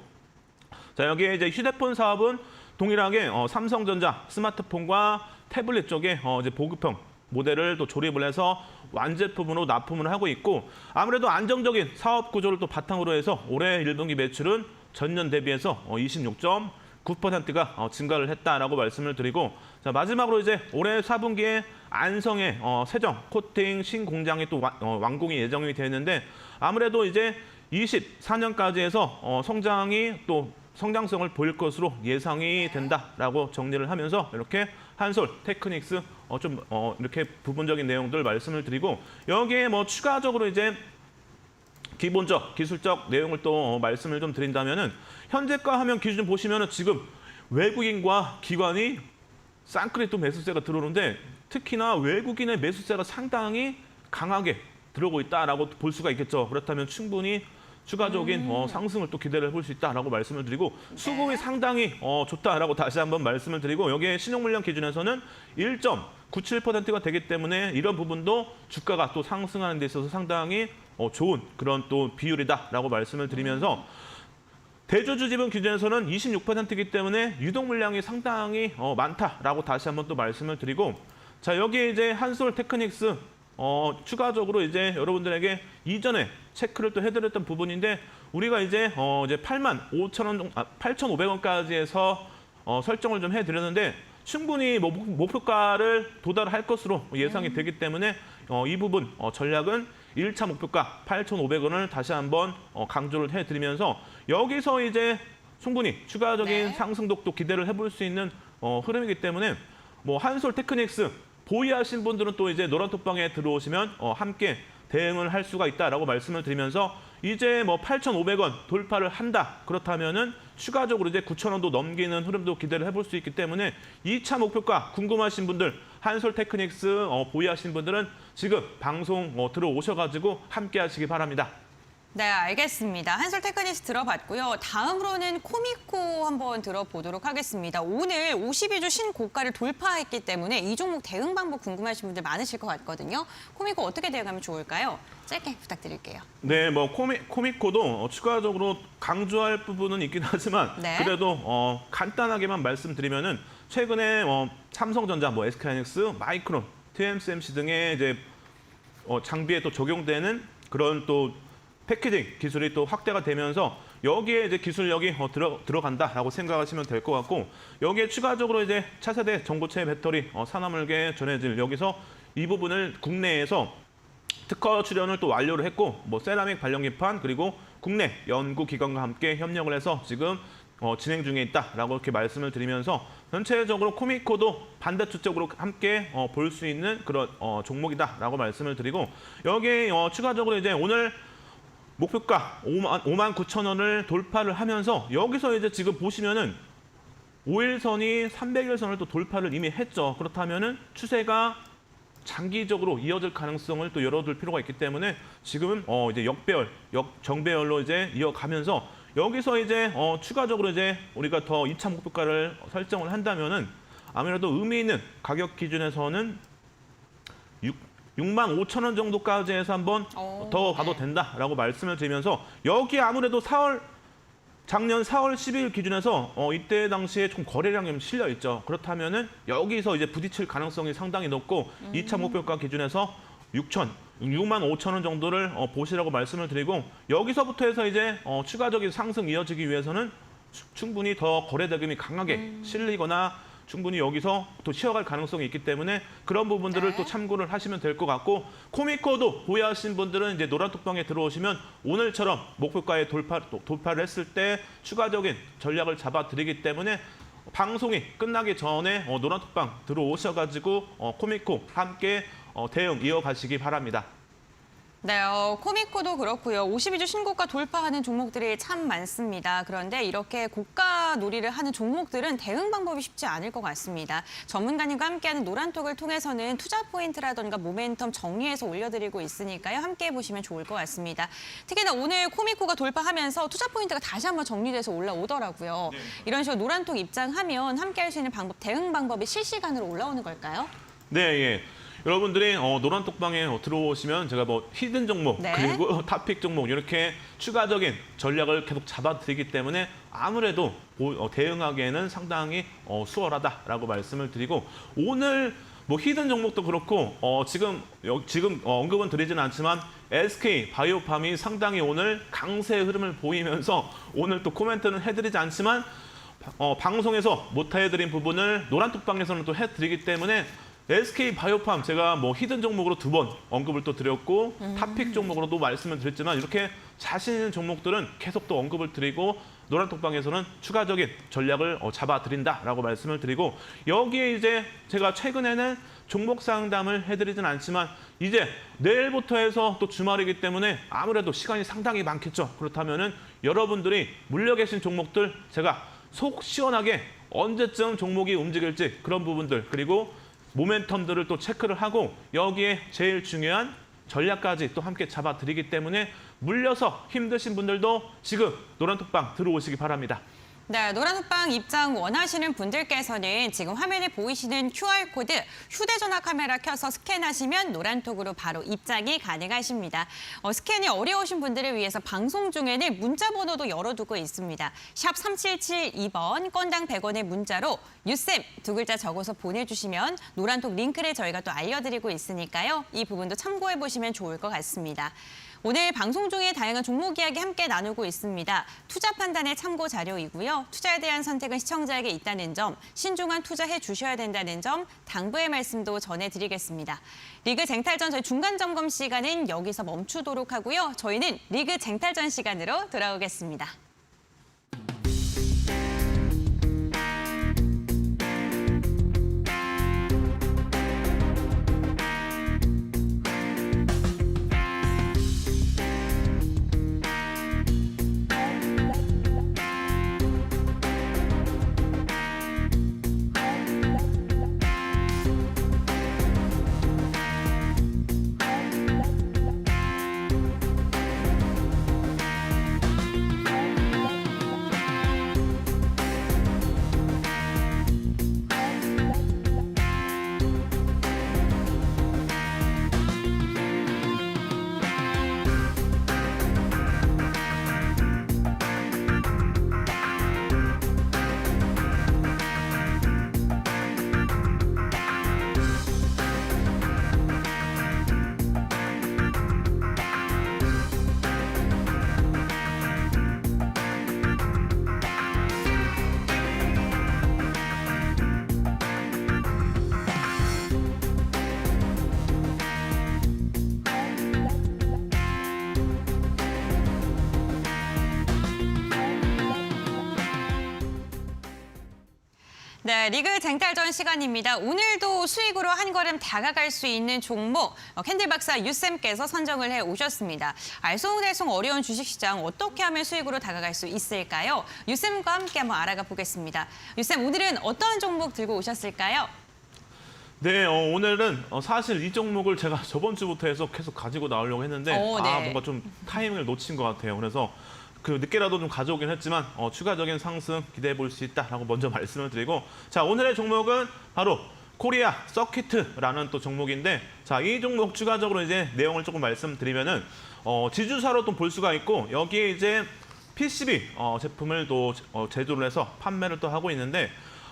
자 여기에 이제 휴대폰 사업은 동일하게 삼성전자 스마트폰과 태블릿 쪽에 이제 보급형 모델을 또 조립을 해서 완제품으로 납품을 하고 있고 아무래도 안정적인 사업 구조를 또 바탕으로 해서 올해 1분기 매출은 전년 대비해서 26.9%가 증가를 했다라고 말씀을 드리고 자 마지막으로 이제 올해 4분기에 안성의 세정 코팅 신공장이 또 완공이 예정이 되어 있는데 아무래도 이제 24년까지 해서 성장이 또 성장성을 보일 것으로 예상이 된다라고 정리를 하면서 이렇게 한솔 테크닉스 좀 이렇게 부분적인 내용들 말씀을 드리고 여기에 뭐 추가적으로 이제 기본적 기술적 내용을 또 말씀을 좀 드린다면은 현재가 하면 기준 보시면은 지금 외국인과 기관이 쌍끌이 또 매수세가 들어오는데 특히나 외국인의 매수세가 상당히 강하게 들어오고 있다라고 볼 수가 있겠죠. 그렇다면 충분히 추가적인 상승을 또 기대를 해볼 수 있다라고 말씀을 드리고 수급이 상당히 좋다라고 다시 한번 말씀을 드리고 여기에 신용 물량 기준에서는 1.97%가 되기 때문에 이런 부분도 주가가 또 상승하는 데 있어서 상당히 좋은 그런 또 비율이다라고 말씀을 드리면서 대주주 지분 기준에서는 26%이기 때문에 유동 물량이 상당히 많다라고 다시 한번 또 말씀을 드리고, 자, 여기에 이제 한솔 테크닉스 추가적으로 이제 여러분들에게 이전에 체크를 또 해드렸던 부분인데, 우리가 이제 8,500원까지 해서 설정을 좀 해드렸는데, 충분히 목표가를 도달할 것으로 예상이 되기 때문에 이 부분 전략은 1차 목표가 8,500원을 다시 한번 강조를 해드리면서, 여기서 이제 충분히 추가적인 상승폭도 기대를 해볼 수 있는 흐름이기 때문에 한솔 테크닉스 보유하신 분들은 또 이제 노란톡방에 들어오시면 함께 대응을 할 수가 있다라고 말씀을 드리면서, 이제 8,500원 돌파를 한다. 그렇다면은 추가적으로 이제 9,000원도 넘기는 흐름도 기대를 해볼 수 있기 때문에 2차 목표가 궁금하신 분들, 한솔 테크닉스 보유하신 분들은 지금 방송 들어오셔가지고 함께 하시기 바랍니다. 네, 알겠습니다. 한솔 테크닉스 들어봤고요. 다음으로는 코미코 한번 들어보도록 하겠습니다. 오늘 52주 신고가를 돌파했기 때문에 이 종목 대응 방법 궁금하신 분들 많으실 것 같거든요. 코미코 어떻게 대응하면 좋을까요? 짧게 부탁드릴게요. 네, 코미코도 추가적으로 강조할 부분은 있긴 하지만 그래도 간단하게만 말씀드리면은 최근에 삼성전자, SK하이닉스, 마이크론, TSMC 등의 이제 장비에 또 적용되는 그런 또 패키징 기술이 또 확대가 되면서 여기에 이제 기술력이 들어간다라고 생각하시면 될 것 같고, 여기에 추가적으로 이제 차세대 전고체 배터리 산화물계 전해질, 여기서 이 부분을 국내에서 특허 출원을 또 완료를 했고, 세라믹 발연기판 그리고 국내 연구기관과 함께 협력을 해서 지금 진행 중에 있다라고 이렇게 말씀을 드리면서, 전체적으로 코미코도 반대쪽 쪽으로 함께 볼 수 있는 그런 종목이다라고 말씀을 드리고, 여기에 추가적으로 이제 오늘 목표가 59,000원을 돌파를 하면서, 여기서 이제 지금 보시면은 5일선이 300일선을 또 돌파를 이미 했죠. 그렇다면은 추세가 장기적으로 이어질 가능성을 또 열어둘 필요가 있기 때문에 지금은 이제 정배열로 이제 이어가면서, 여기서 이제 추가적으로 이제 우리가 더 2차 목표가를 설정을 한다면은 아무래도 의미 있는 가격 기준에서는 65,000원 정도까지 해서 한번 더 가도 된다라고 말씀을 드리면서, 여기 아무래도 작년 4월 10일 기준에서 이때 당시에 좀 거래량이 좀 실려 있죠. 그렇다면은 여기서 이제 부딪힐 가능성이 상당히 높고 2차 목표가 기준에서 65,000원 정도를 보시라고 말씀을 드리고, 여기서부터 해서 이제 추가적인 상승 이어지기 위해서는 충분히 더 거래 대금이 강하게 실리거나 충분히 여기서 또 쉬어갈 가능성이 있기 때문에 그런 부분들을 또 참고를 하시면 될 것 같고, 코미코도 보유하신 분들은 이제 노란톡방에 들어오시면 오늘처럼 목표가에 돌파를 했을 때 추가적인 전략을 잡아드리기 때문에 방송이 끝나기 전에 노란톡방 들어오셔가지고 코미코 함께 대응 이어가시기 바랍니다. 네, 코미코도 그렇고요. 52주 신고가 돌파하는 종목들이 참 많습니다. 그런데 이렇게 고가 놀이를 하는 종목들은 대응 방법이 쉽지 않을 것 같습니다. 전문가님과 함께하는 노란톡을 통해서는 투자 포인트라든가 모멘텀 정리해서 올려드리고 있으니까요. 함께해 보시면 좋을 것 같습니다. 특히나 오늘 코미코가 돌파하면서 투자 포인트가 다시 한번 정리돼서 올라오더라고요. 이런 식으로 노란톡 입장하면 함께할 수 있는 방법, 대응 방법이 실시간으로 올라오는 걸까요? 네, 예. 여러분들이 노란톡방에 들어오시면 제가 히든 종목 그리고 탑픽 종목 이렇게 추가적인 전략을 계속 잡아드리기 때문에 아무래도 대응하기에는 상당히 수월하다라고 말씀을 드리고, 오늘 히든 종목도 그렇고 지금 언급은 드리지는 않지만 SK 바이오팜이 상당히 오늘 강세의 흐름을 보이면서 오늘 또 코멘트는 해드리지 않지만 방송에서 못 해드린 부분을 노란톡방에서는 또 해드리기 때문에 SK 바이오팜 제가 히든 종목으로 2번 언급을 또 드렸고 탑픽 종목으로도 말씀을 드렸지만, 이렇게 자신 있는 종목들은 계속 또 언급을 드리고 노란톡방에서는 추가적인 전략을 잡아드린다라고 말씀을 드리고, 여기에 이제 제가 최근에는 종목 상담을 해드리진 않지만 이제 내일부터 해서 또 주말이기 때문에 아무래도 시간이 상당히 많겠죠. 그렇다면은 여러분들이 물려 계신 종목들 제가 속 시원하게 언제쯤 종목이 움직일지 그런 부분들, 그리고 모멘텀들을 또 체크를 하고 여기에 제일 중요한 전략까지 또 함께 잡아드리기 때문에 물려서 힘드신 분들도 지금 노란톡방 들어오시기 바랍니다. 네, 노란호빵 입장 원하시는 분들께서는 지금 화면에 보이시는 QR코드 휴대전화 카메라 켜서 스캔하시면 노란톡으로 바로 입장이 가능하십니다. 스캔이 어려우신 분들을 위해서 방송 중에는 문자 번호도 열어두고 있습니다. 샵 3772번 건당 100원의 문자로 유쌤 두 글자 적어서 보내주시면 노란톡 링크를 저희가 또 알려드리고 있으니까요. 이 부분도 참고해보시면 좋을 것 같습니다. 오늘 방송 중에 다양한 종목 이야기 함께 나누고 있습니다. 투자 판단의 참고 자료이고요. 투자에 대한 선택은 시청자에게 있다는 점, 신중한 투자해 주셔야 된다는 점, 당부의 말씀도 전해드리겠습니다. 리그 쟁탈전 저희 중간 점검 시간은 여기서 멈추도록 하고요. 저희는 리그 쟁탈전 시간으로 돌아오겠습니다. 네, 리그 쟁탈전 시간입니다. 오늘도 수익으로 한 걸음 다가갈 수 있는 종목 캔들 박사 유쌤께서 선정을 해 오셨습니다. 알쏭달쏭 어려운 주식시장 어떻게 하면 수익으로 다가갈 수 있을까요? 유쌤과 함께 한번 알아가 보겠습니다. 유쌤, 오늘은 어떤 종목 들고 오셨을까요? 네, 오늘은 사실 이 종목을 제가 저번 주부터 해서 계속 가지고 나오려고 했는데 네. 뭔가 좀 타이밍을 놓친 것 같아요. 그래서 늦게라도 좀 가져오긴 했지만 추가적인 상승 기대해 볼 수 있다라고 먼저 말씀을 드리고, 자, 오늘의 종목은 바로 코리아 서키트라는 또 종목인데, 자, 이 종목 추가적으로 이제 내용을 조금 말씀드리면은 지주사로 또 볼 수가 있고, 여기에 이제 PCB 제품을 또 제조를 해서 판매를 또 하고 있는데,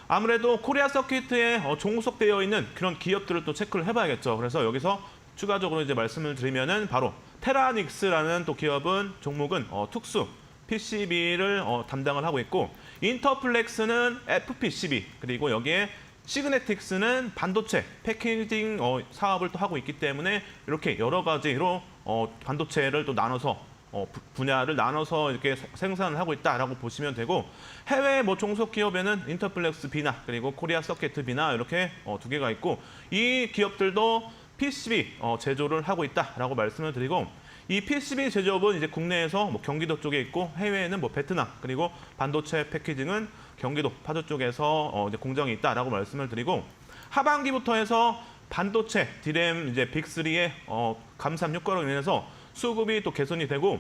아무래도 코리아 서키트에 종속되어 있는 그런 기업들을 또 체크를 해봐야겠죠. 그래서 여기서 추가적으로 이제 말씀을 드리면은 바로 테라닉스라는 또 기업은 종목은 특수 PCB를 담당을 하고 있고, 인터플렉스는 FPCB, 그리고 여기에 시그네틱스는 반도체 패키징 사업을 또 하고 있기 때문에 이렇게 여러 가지로 반도체를 또 나눠서 분야를 나눠서 이렇게 생산을 하고 있다라고 보시면 되고, 해외 종속 기업에는 인터플렉스 B나 그리고 코리아 서키트 B나 이렇게 두 개가 있고, 이 기업들도 PCB 제조를 하고 있다라고 말씀을 드리고, 이 PCB 제조업은 이제 국내에서 경기도 쪽에 있고, 해외에는 베트남, 그리고 반도체 패키징은 경기도 파주 쪽에서 이제 공장이 있다라고 말씀을 드리고, 하반기부터 해서 반도체 디램 이제 빅3의 감산 효과로 인해서 수급이 또 개선이 되고,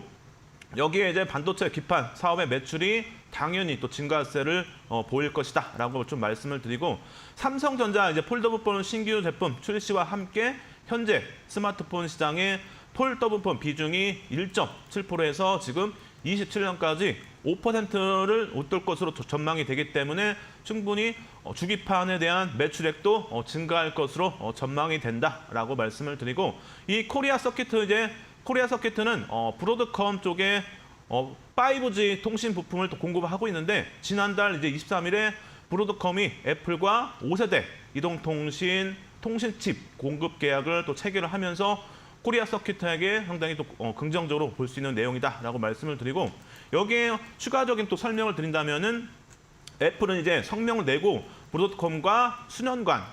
여기에 이제 반도체 기판 사업의 매출이 당연히 또 증가세를 보일 것이다라고 좀 말씀을 드리고, 삼성전자 이제 폴더블폰 신규 제품 출시와 함께 현재 스마트폰 시장의 폴더블폰 비중이 1.7%에서 지금 27년까지 5%를 웃돌 것으로 전망이 되기 때문에 충분히 주기판에 대한 매출액도 증가할 것으로 전망이 된다라고 말씀을 드리고, 이 코리아 서키트는 브로드컴 쪽에 5G 통신 부품을 또 공급하고 있는데, 지난달 이제 23일에 브로드컴이 애플과 5세대 이동통신 통신칩 공급 계약을 또 체결을 하면서 코리아 서키트에게 상당히 또 긍정적으로 볼 수 있는 내용이다라고 말씀을 드리고, 여기에 추가적인 또 설명을 드린다면은 애플은 이제 성명을 내고 브로드컴과 수년간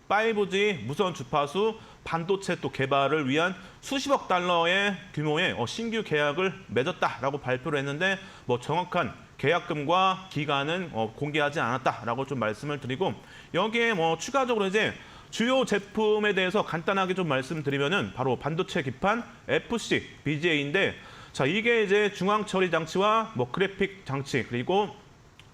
5G 무선 주파수 반도체 또 개발을 위한 수십억 달러의 규모의 신규 계약을 맺었다라고 발표를 했는데, 정확한 계약금과 기간은 공개하지 않았다라고 좀 말씀을 드리고, 여기에 추가적으로 이제 주요 제품에 대해서 간단하게 좀 말씀드리면은 바로 반도체 기판 FC BGA인데, 자, 이게 이제 중앙 처리 장치와 그래픽 장치, 그리고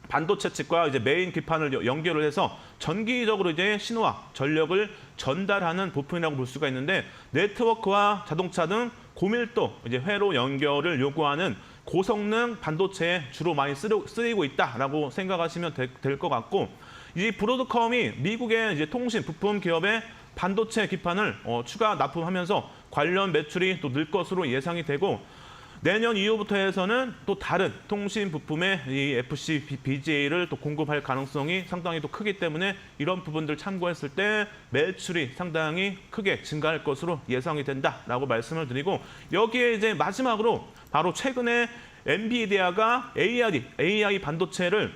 반도체 칩과 이제 메인 기판을 연결을 해서 전기적으로 이제 신호와 전력을 전달하는 부품이라고 볼 수가 있는데 네트워크와 자동차 등 고밀도 이제 회로 연결을 요구하는 고성능 반도체에 주로 많이 쓰이고 있다라고 생각하시면 될 것 같고 이 브로드컴이 미국의 이제 통신 부품 기업의 반도체 기판을 추가 납품하면서 관련 매출이 또 늘 것으로 예상이 되고 내년 이후부터 해서는 또 다른 통신 부품의 이 FC BGA를 또 공급할 가능성이 상당히 또 크기 때문에 이런 부분들 참고했을 때 매출이 상당히 크게 증가할 것으로 예상이 된다라고 말씀을 드리고 여기에 이제 마지막으로 바로 최근에 엔비디아가 AI 반도체를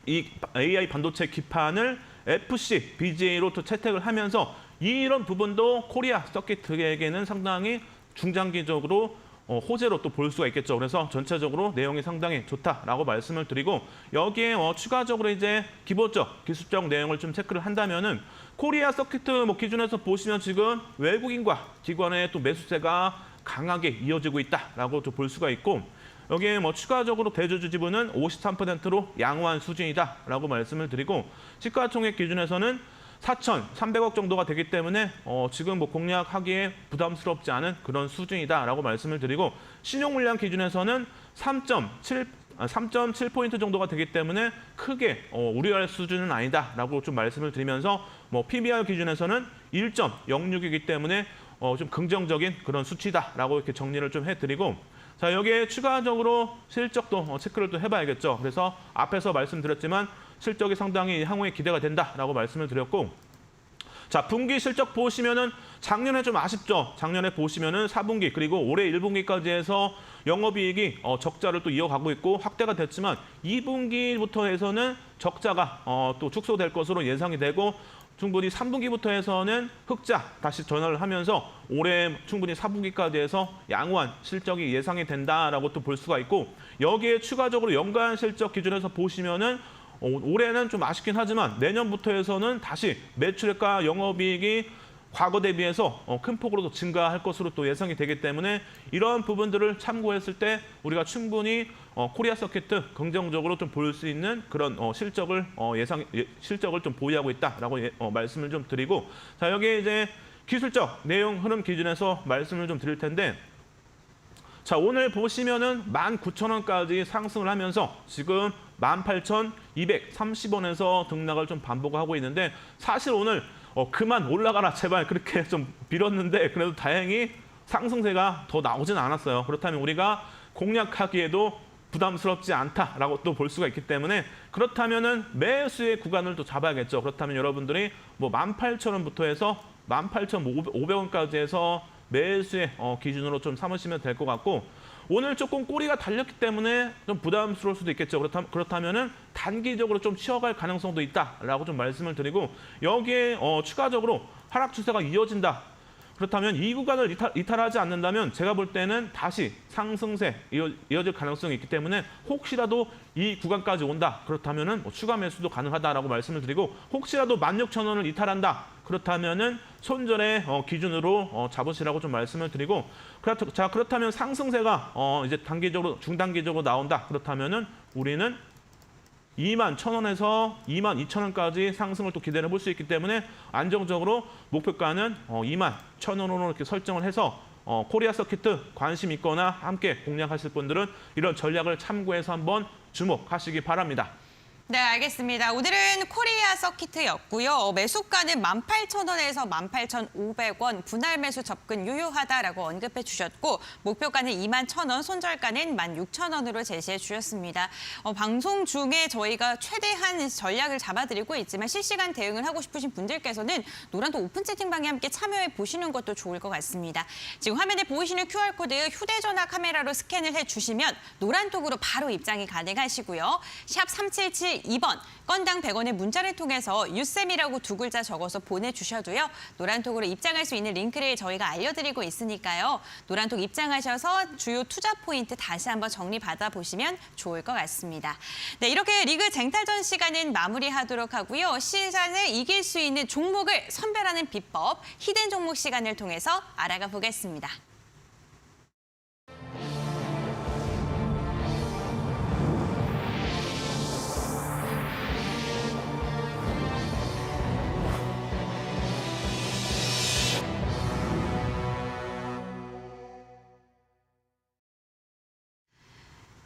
이 AI 반도체 기판을 FC BGA로 또 채택을 하면서 이런 부분도 코리아 서킷에게는 상당히 중장기적으로 호재로 또 볼 수가 있겠죠. 그래서 전체적으로 내용이 상당히 좋다라고 말씀을 드리고 여기에 추가적으로 이제 기본적 기술적 내용을 좀 체크를 한다면은 코리아 서킷 기준에서 보시면 지금 외국인과 기관의 또 매수세가 강하게 이어지고 있다라고 좀 볼 수가 있고 여기에 추가적으로 대주주 지분은 53%로 양호한 수준이다라고 말씀을 드리고 시가총액 기준에서는 4,300억 정도가 되기 때문에 지금 공략하기에 부담스럽지 않은 그런 수준이다라고 말씀을 드리고 신용물량 기준에서는 3.7포인트 정도가 되기 때문에 크게 우려할 수준은 아니다라고 좀 말씀을 드리면서 PBR 기준에서는 1.06이기 때문에 좀 긍정적인 그런 수치다라고 이렇게 정리를 좀 해드리고 자 여기에 추가적으로 실적도 체크를 또 해봐야겠죠. 그래서 앞에서 말씀드렸지만 실적이 상당히 향후에 기대가 된다라고 말씀을 드렸고 자 분기 실적 보시면은 작년에 좀 아쉽죠. 작년에 보시면은 4분기 그리고 올해 1분기까지 해서 영업이익이 적자를 또 이어가고 있고 확대가 됐지만 2분기부터 해서는 적자가 또 축소될 것으로 예상이 되고 충분히 3분기부터 해서는 흑자 다시 전환을 하면서 올해 충분히 4분기까지 해서 양호한 실적이 예상이 된다라고 또 볼 수가 있고 여기에 추가적으로 연간 실적 기준에서 보시면은 올해는 좀 아쉽긴 하지만 내년부터 해서는 다시 매출액과 영업이익이 과거 대비해서 큰 폭으로 증가할 것으로 또 예상이 되기 때문에 이러한 부분들을 참고했을 때 우리가 충분히 코리아 서킷 긍정적으로 좀 볼 수 있는 그런 실적을 실적을 좀 보유하고 있다라고 말씀을 좀 드리고 자 여기에 이제 기술적 내용 흐름 기준에서 말씀을 좀 드릴 텐데 자 오늘 보시면은 19,000원까지 상승을 하면서 지금 18,230원에서 등락을 좀 반복하고 있는데 사실 오늘 그만 올라가라 제발 그렇게 좀 빌었는데 그래도 다행히 상승세가 더 나오진 않았어요. 그렇다면 우리가 공략하기에도 부담스럽지 않다라고 또 볼 수가 있기 때문에 그렇다면은 매수의 구간을 또 잡아야겠죠. 그렇다면 여러분들이 18,000원부터 해서 18,500원까지 해서 매수의 기준으로 좀 삼으시면 될 것 같고 오늘 조금 꼬리가 달렸기 때문에 좀 부담스러울 수도 있겠죠. 그렇다면은 단기적으로 좀 쉬어갈 가능성도 있다라고 좀 말씀을 드리고 여기에 추가적으로 하락 추세가 이어진다. 그렇다면 이 구간을 이탈하지 않는다면 제가 볼 때는 다시 상승세 이어질 가능성이 있기 때문에 혹시라도 이 구간까지 온다. 그렇다면은 추가 매수도 가능하다라고 말씀을 드리고 혹시라도 16,000원을 이탈한다. 그렇다면은 손절의 기준으로 잡으시라고 좀 말씀을 드리고 자 그렇다면 상승세가 이제 단기적으로 중단기적으로 나온다. 그렇다면은 우리는 21,000원에서 22,000원까지 상승을 또 기대해 볼 수 있기 때문에 안정적으로 목표가는 21,000원으로 이렇게 설정을 해서 코리아 서킷 관심 있거나 함께 공략하실 분들은 이런 전략을 참고해서 한번 주목하시기 바랍니다. 네, 알겠습니다. 오늘은 코리아 서킷이었고요. 매수가는 18,000원에서 18,500원, 분할 매수 접근 유효하다라고 언급해 주셨고 목표가는 21,000원, 손절가는 16,000원으로 제시해 주셨습니다. 방송 중에 저희가 최대한 전략을 잡아드리고 있지만 실시간 대응을 하고 싶으신 분들께서는 노란톡 오픈 채팅방에 함께 참여해 보시는 것도 좋을 것 같습니다. 지금 화면에 보이시는 QR코드 휴대전화 카메라로 스캔을 해주시면 노란톡으로 바로 입장이 가능하시고요. 샵 377-2번 건당 100원의 문자를 통해서 유쌤이라고 두 글자 적어서 보내주셔도요. 노란톡으로 입장할 수 있는 링크를 저희가 알려드리고 있으니까요. 노란톡 입장하셔서 주요 투자 포인트 다시 한번 정리 받아보시면 좋을 것 같습니다. 네, 이렇게 리그 쟁탈전 시간은 마무리하도록 하고요. 시장을 이길 수 있는 종목을 선별하는 비법, 히든 종목 시간을 통해서 알아가 보겠습니다.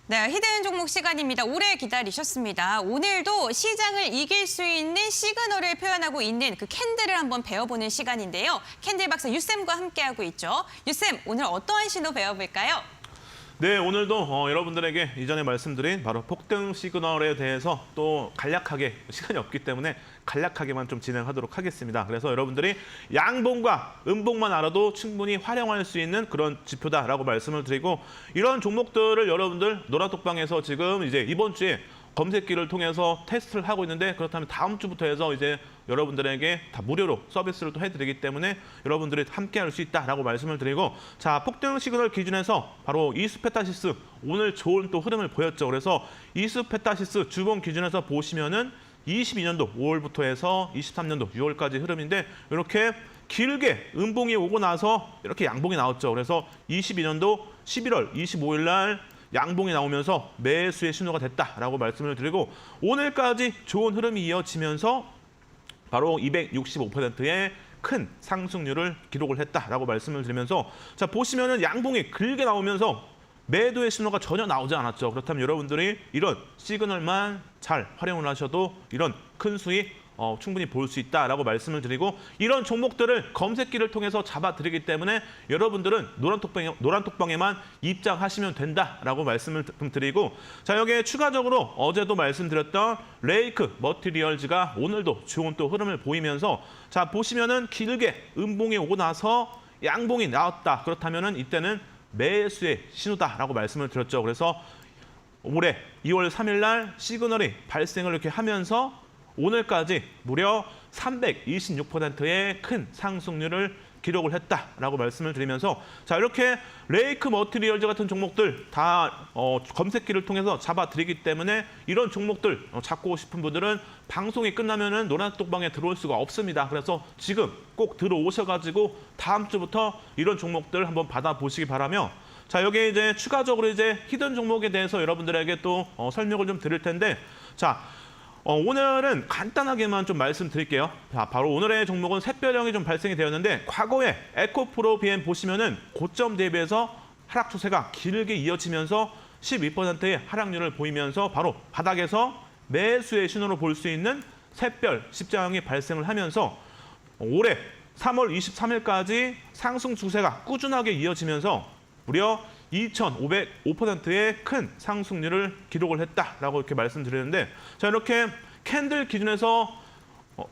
네, 히든 종목 시간입니다. 오래 기다리셨습니다. 오늘도 시장을 이길 수 있는 시그널을 표현하고 있는 그 캔들을 한번 배워보는 시간인데요. 캔들 박사 유쌤과 함께하고 있죠. 유쌤, 오늘 어떠한 신호 배워볼까요? 네, 오늘도 여러분들에게 이전에 말씀드린 바로 폭등 시그널에 대해서 또 간략하게 시간이 없기 때문에 간략하게만 좀 진행하도록 하겠습니다. 그래서 여러분들이 양봉과 음봉만 알아도 충분히 활용할 수 있는 그런 지표다라고 말씀을 드리고 이런 종목들을 여러분들 노란톡방에서 지금 이제 이번 주에 검색기를 통해서 테스트를 하고 있는데 그렇다면 다음 주부터 해서 이제 여러분들에게 다 무료로 서비스를 또 해드리기 때문에 여러분들이 함께할 수 있다라고 말씀을 드리고 자 폭등 시그널 기준에서 바로 이수페타시스 오늘 좋은 또 흐름을 보였죠. 그래서 이수페타시스 주봉 기준에서 보시면은 22년도 5월부터 해서 23년도 6월까지 흐름인데 이렇게 길게 음봉이 오고 나서 이렇게 양봉이 나왔죠. 그래서 22년도 11월 25일 날 양봉이 나오면서 매수의 신호가 됐다라고 말씀을 드리고 오늘까지 좋은 흐름이 이어지면서 바로 265%의 큰 상승률을 기록을 했다라고 말씀을 드리면서 자 보시면은 양봉이 길게 나오면서 매도의 신호가 전혀 나오지 않았죠. 그렇다면 여러분들이 이런 시그널만 잘 활용을 하셔도 이런 큰 수익 충분히 볼 수 있다라고 말씀을 드리고 이런 종목들을 검색기를 통해서 잡아드리기 때문에 여러분들은 노란톡방에만 입장하시면 된다라고 말씀을 드리고 자 여기에 추가적으로 어제도 말씀드렸던 레이크 머티리얼즈가 오늘도 좋은 또 흐름을 보이면서 자 보시면은 길게 음봉이 오고 나서 양봉이 나왔다. 그렇다면은 이때는 매수의 신호다라고 말씀을 드렸죠. 그래서 올해 2월 3일 날 시그널이 발생을 이렇게 하면서 오늘까지 무려 326%의 큰 상승률을 기록을 했다라고 말씀을 드리면서 자 이렇게 레이크 머티리얼즈 같은 종목들 다 검색기를 통해서 잡아드리기 때문에 이런 종목들 잡고 싶은 분들은 방송이 끝나면은 노란톡방에 들어올 수가 없습니다. 그래서 지금 꼭 들어오셔가지고 다음 주부터 이런 종목들 한번 받아보시기 바라며 자 여기에 이제 추가적으로 이제 히든 종목에 대해서 여러분들에게 또 설명을 좀 드릴 텐데 자. 오늘은 간단하게만 좀 말씀드릴게요. 자, 바로 오늘의 종목은 샛별형이 좀 발생이 되었는데 과거에 에코프로 BM 보시면은 고점 대비해서 하락 추세가 길게 이어지면서 12%의 하락률을 보이면서 바로 바닥에서 매수의 신호로 볼 수 있는 샛별 십자형이 발생을 하면서 올해 3월 23일까지 상승 추세가 꾸준하게 이어지면서 무려 2,505%의 큰 상승률을 기록을 했다라고 이렇게 말씀드리는데 자 이렇게 캔들 기준에서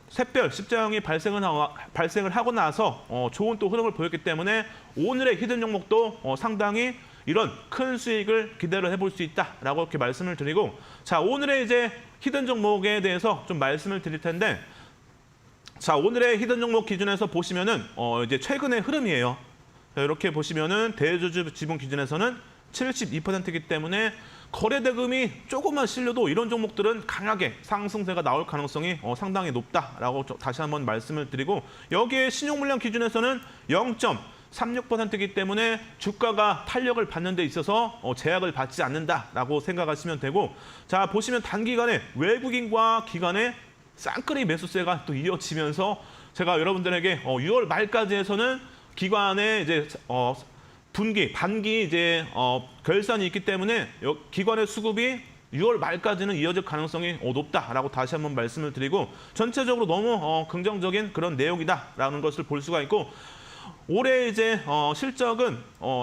샛별 십자형이 발생을 하고 나서 좋은 또 흐름을 보였기 때문에 오늘의 히든 종목도 상당히 이런 큰 수익을 기대를 해볼 수 있다라고 이렇게 말씀을 드리고 자 오늘의 이제 히든 종목에 대해서 좀 말씀을 드릴 텐데 자 오늘의 히든 종목 기준에서 보시면은 이제 최근의 흐름이에요. 자, 이렇게 보시면은 대주주 지분 기준에서는 72%이기 때문에 거래 대금이 조금만 실려도 이런 종목들은 강하게 상승세가 나올 가능성이 상당히 높다라고 다시 한번 말씀을 드리고 여기에 신용물량 기준에서는 0.36%이기 때문에 주가가 탄력을 받는 데 있어서 제약을 받지 않는다라고 생각하시면 되고 자 보시면 단기간에 외국인과 기관의 쌍끌이 매수세가 또 이어지면서 제가 여러분들에게 6월 말까지 해서는 기관의 이제 반기 이제 결산이 있기 때문에 기관의 수급이 6월 말까지는 이어질 가능성이 높다라고 다시 한번 말씀을 드리고 전체적으로 너무 긍정적인 그런 내용이다라는 것을 볼 수가 있고 올해 이제 실적은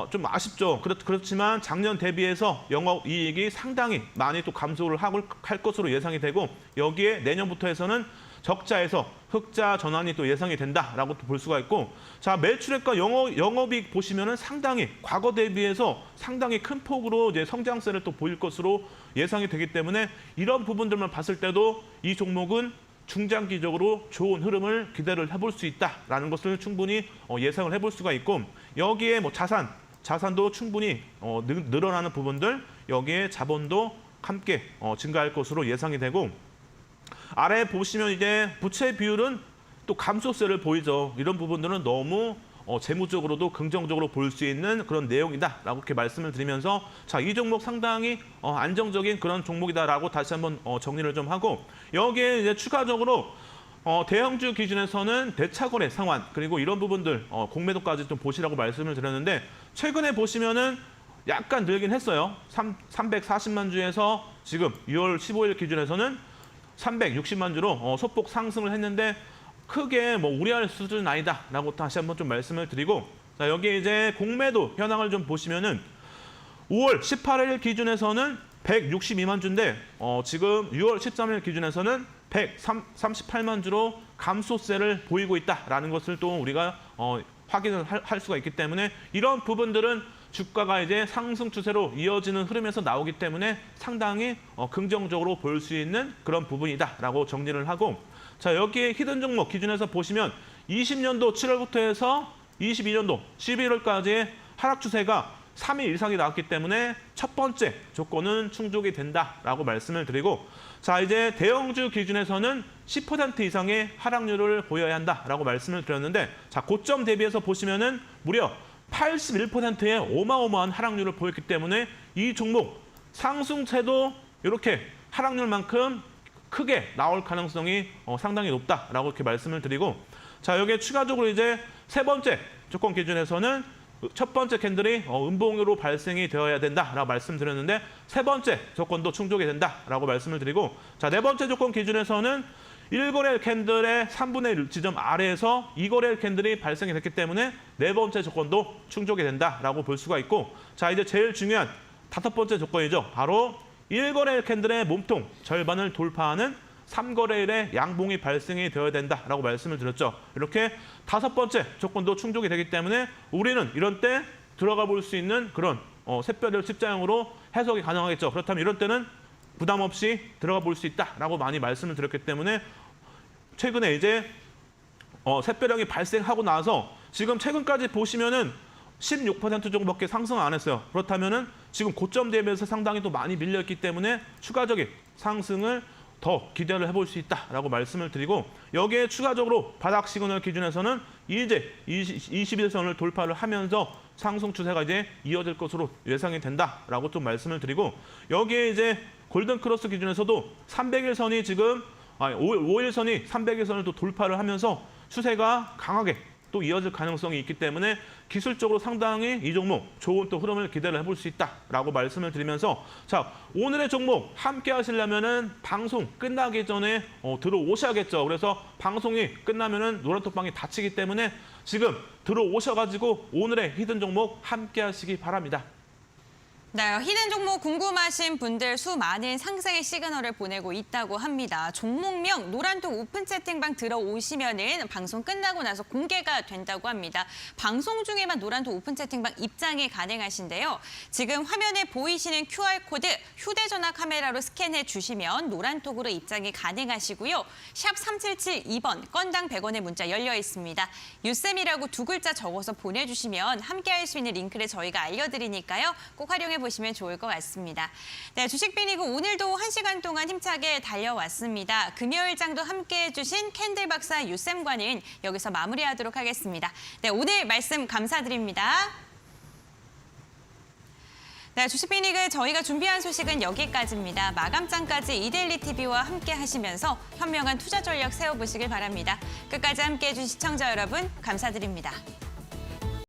좀 아쉽죠. 그렇지만 작년 대비해서 영업이익이 상당히 많이 또 감소를 할 것으로 예상이 되고 여기에 내년부터 해서는 적자에서 흑자 전환이 또 예상이 된다라고 또 볼 수가 있고 자 매출액과 영업이익 보시면은 상당히 과거 대비해서 상당히 큰 폭으로 이제 성장세를 또 보일 것으로 예상이 되기 때문에 이런 부분들만 봤을 때도 이 종목은 중장기적으로 좋은 흐름을 기대를 해볼 수 있다라는 것을 충분히 예상을 해볼 수가 있고 여기에 뭐 자산도 충분히 늘어나는 부분들 여기에 자본도 함께 증가할 것으로 예상이 되고 아래 보시면 이제 부채 비율은 또 감소세를 보이죠. 이런 부분들은 너무 재무적으로도 긍정적으로 볼 수 있는 그런 내용이다라고 이렇게 말씀을 드리면서 자, 이 종목 상당히 안정적인 그런 종목이다라고 다시 한번 정리를 좀 하고 여기에 이제 추가적으로 대형주 기준에서는 대차거래 상환 그리고 이런 부분들 공매도까지 좀 보시라고 말씀을 드렸는데 최근에 보시면은 약간 늘긴 했어요. 340만 주에서 지금 6월 15일 기준에서는 360만 주로 소폭 상승을 했는데 크게 뭐 우려할 수준은 아니다라고 다시 한번 좀 말씀을 드리고, 자, 여기에 이제 공매도 현황을 좀 보시면은 5월 18일 기준에서는 162만 주인데 지금 6월 13일 기준에서는 138만 주로 감소세를 보이고 있다라는 것을 또 우리가 확인을 할 수가 있기 때문에 이런 부분들은 주가가 이제 상승 추세로 이어지는 흐름에서 나오기 때문에 상당히 긍정적으로 볼 수 있는 그런 부분이다라고 정리를 하고, 자, 여기에 히든 종목 기준에서 보시면 20년도 7월부터 해서 22년도 11월까지의 하락 추세가 3일 이상이 나왔기 때문에 첫 번째 조건은 충족이 된다라고 말씀을 드리고, 자, 이제 대형주 기준에서는 10% 이상의 하락률을 보여야 한다라고 말씀을 드렸는데, 자, 고점 대비해서 보시면은 무려 81%의 어마어마한 하락률을 보였기 때문에 이 종목 상승세도 이렇게 하락률만큼 크게 나올 가능성이 상당히 높다라고 이렇게 말씀을 드리고, 자, 여기에 추가적으로 이제 세 번째 조건 기준에서는 첫 번째 캔들이 음봉으로 발생이 되어야 된다라고 말씀드렸는데 세 번째 조건도 충족이 된다라고 말씀을 드리고, 자, 네 번째 조건 기준에서는 1거래 캔들의 3분의 1 지점 아래에서 2거래 캔들이 발생이 됐기 때문에 네 번째 조건도 충족이 된다라고 볼 수가 있고, 자, 이제 제일 중요한 다섯 번째 조건이죠. 바로 1거래 캔들의 몸통 절반을 돌파하는 3거래일에 양봉이 발생이 되어야 된다라고 말씀을 드렸죠. 이렇게 다섯 번째 조건도 충족이 되기 때문에 우리는 이런 때 들어가 볼 수 있는 그런 샛별을 십자형으로 해석이 가능하겠죠. 그렇다면 이런 때는 부담 없이 들어가 볼 수 있다라고 많이 말씀을 드렸기 때문에 최근에 이제 샛별형이 발생하고 나서 지금 최근까지 보시면은 16% 정도밖에 상승 안 했어요. 그렇다면은 지금 고점 대비해서 상당히 또 많이 밀렸기 때문에 추가적인 상승을 더 기대를 해볼 수 있다라고 말씀을 드리고, 여기에 추가적으로 바닥 시그널 기준에서는 이제 21선을 돌파를 하면서 상승 추세가 이제 이어질 것으로 예상이 된다라고 좀 말씀을 드리고, 여기에 이제 골든 크로스 기준에서도 300일선이 지금 5일선이 300일선을 또 돌파를 하면서 추세가 강하게 또 이어질 가능성이 있기 때문에 기술적으로 상당히 이 종목 좋은 또 흐름을 기대를 해볼 수 있다라고 말씀을 드리면서, 자, 오늘의 종목 함께 하시려면은 방송 끝나기 전에 들어오셔야겠죠. 그래서 방송이 끝나면은 노란톡방이 닫히기 때문에 지금 들어오셔가지고 오늘의 히든 종목 함께 하시기 바랍니다. 네, 히든 종목 궁금하신 분들 수많은 상승의 시그널을 보내고 있다고 합니다. 종목명 노란톡 오픈 채팅방 들어오시면은 방송 끝나고 나서 공개가 된다고 합니다. 방송 중에만 노란톡 오픈 채팅방 입장이 가능하신데요. 지금 화면에 보이시는 QR코드 휴대전화 카메라로 스캔해 주시면 노란톡으로 입장이 가능하시고요. 샵 3772번 건당 100원의 문자 열려 있습니다. 유쌤이라고 두 글자 적어서 보내주시면 함께 할 수 있는 링크를 저희가 알려드리니까요. 꼭 활용해 보시면 좋을 것 같습니다. 네, 주식 빅리그 오늘도 1시간 동안 힘차게 달려왔습니다. 금요일장도 함께해 주신 캔들 박사 유쌤과는 여기서 마무리하도록 하겠습니다. 네, 오늘 말씀 감사드립니다. 네, 주식 빅리그 저희가 준비한 소식은 여기까지입니다. 마감장까지 이데일리 TV와 함께 하시면서 현명한 투자 전략 세워보시길 바랍니다. 끝까지 함께해 주신 시청자 여러분 감사드립니다.